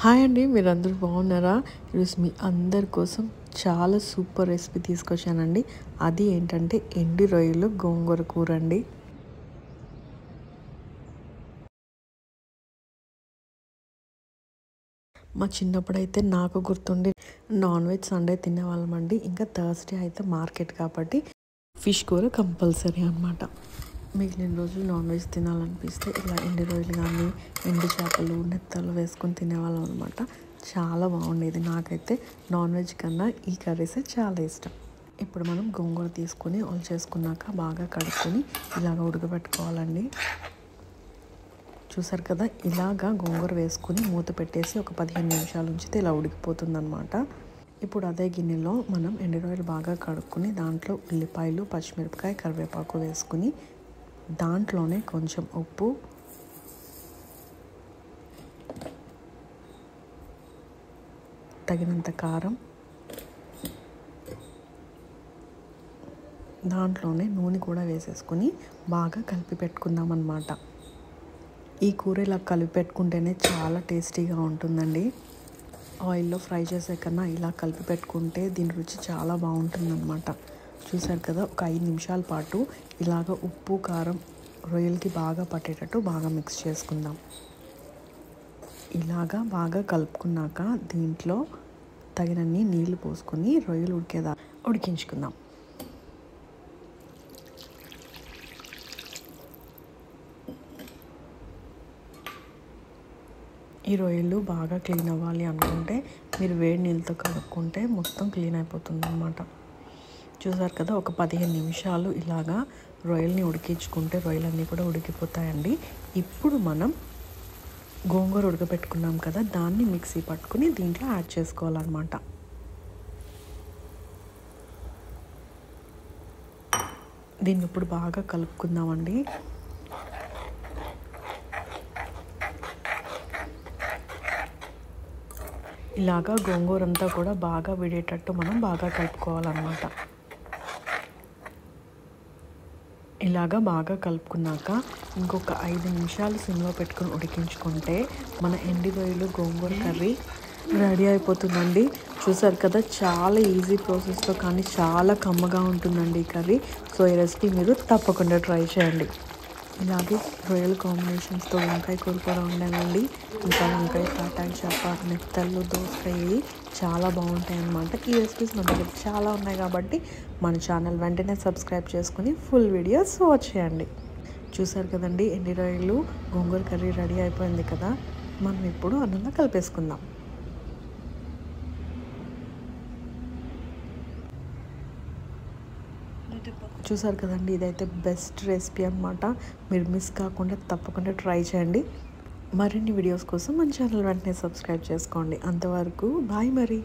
Hi అండి, మీరందరూ బాగున్నారా? ఈరోజు మీ అందరి కోసం చాలా సూపర్ రెసిపీ తీసుకొచ్చానండి. అది ఏంటంటే ఎండు రొయ్యలు గోంగూర కూర అండి. మా చిన్నప్పుడైతే నాకు గుర్తుండి నాన్ వెజ్ సండే తినేవాళ్ళమండి. ఇంకా థర్స్డే అయితే మార్కెట్ కాబట్టి ఫిష్ కూర కంపల్సరీ అనమాట. మిగిలిన రోజులు నాన్ వెజ్ తినాలనిపిస్తే ఇలా ఎండు రొయ్యలు కానీ ఎండు చేపలు నెత్తలు వేసుకొని తినేవాళ్ళం అనమాట. చాలా బాగుండేది. నాకైతే నాన్ వెజ్ కన్నా ఈ కర్రీసే చాలా ఇష్టం. ఇప్పుడు మనం గోంగూర తీసుకొని చేసుకున్నాక బాగా కడుక్కొని ఇలాగ ఉడకబెట్టుకోవాలండి. చూసారు కదా, ఇలాగా గోంగూర వేసుకుని మూత పెట్టేసి ఒక 15 నిమిషాలు ఉంచితే ఇలా ఉడికిపోతుంది అనమాట. ఇప్పుడు అదే గిన్నెలో మనం ఎండు రొయ్యలు బాగా కడుక్కొని దాంట్లో ఉల్లిపాయలు, పచ్చిమిరపకాయ, కరివేపాకు వేసుకుని దాంట్లోనే కొంచెం ఉప్పు, తగినంత కారం, దాంట్లోనే నూనె కూడా వేసేసుకొని బాగా కలిపి పెట్టుకుందాం అన్నమాట. ఈ కూర ఇలా కలిపి పెట్టుకుంటేనే చాలా టేస్టీగా ఉంటుందండి. ఆయిల్లో ఫ్రై చేసే కన్నా ఇలా కలిపి పెట్టుకుంటే దీని రుచి చాలా బాగుంటుందన్నమాట. చూసారు కదా, ఒక 5 నిమిషాల పాటు ఇలాగ ఉప్పు కారం రొయ్యలకి బాగా పట్టేటట్టు బాగా మిక్స్ చేసుకుందాం. ఇలాగా బాగా కలుపుకున్నాక దీంట్లో తగినన్ని నీళ్లు పోసుకొని రొయ్యలు ఉడికించుకుందాం. ఈ రొయ్యలు బాగా క్లీన్ అవ్వాలి అనుకుంటే మీరు వేడి నీళ్ళతో కలుపుకుంటే మొత్తం క్లీన్ అయిపోతుంది అన్నమాట. చూసారు కదా, ఒక 15 నిమిషాలు ఇలాగా రొయ్యల్ని ఉడికించుకుంటే రొయ్యలన్నీ కూడా ఉడికిపోతాయండి. ఇప్పుడు మనం గోంగూర ఉడకబెట్టుకున్నాం కదా, దాన్ని మిక్సీ పట్టుకుని దీంట్లో యాడ్ చేసుకోవాలన్నమాట. దీన్ని ఇప్పుడు బాగా కలుపుకుందామండి. ఇలాగా గోంగూర అంతా కూడా బాగా విడేటట్టు మనం బాగా కలుపుకోవాలన్నమాట. ఇలాగా బాగా కలుపుకున్నాక ఇంకొక 5 నిమిషాలు సిమ్లో పెట్టుకొని ఉడికించుకుంటే మన ఎండు రొయ్యలు గోంగూర కర్రీ రెడీ అయిపోతుందండి. చూసారు కదా, చాలా ఈజీ ప్రాసెస్తో కానీ చాలా కమ్మగా ఉంటుందండి ఈ కర్రీ. సో ఈ రెసిపీ మీరు తప్పకుండా ట్రై చేయండి. ఇలాగే రొయ్యల కాంబినేషన్స్తో వంకాయ కూర కూడా ఉండాలండి. ఇంకా వంకాయ తాటాకు చేప, నెత్తళ్ళు, దోసకాయ చాలా బాగుంటాయి అన్నమాట. ఈ రెసిపీస్ మన దగ్గర చాలా ఉన్నాయి కాబట్టి మన ఛానల్ వెంటనే సబ్స్క్రైబ్ చేసుకుని ఫుల్ వీడియోస్ వాచ్ చేయండి. చూసారు కదండి, ఎండు రొయ్యలు గోంగూర కర్రీ రెడీ అయిపోయింది కదా. మనం ఇప్పుడు అన్నంలో కలిపేసుకుందాం. చూసారు కదండి, ఇదైతే బెస్ట్ రెసిపీ అన్నమాట. మీరు మిస్ కాకుండా తప్పకుండా ట్రై చేయండి. మరిన్ని వీడియోస్ కోసం మన ఛానల్ వెంటనే సబ్స్క్రైబ్ చేసుకోండి. అంతవరకు బాయ్ మరి.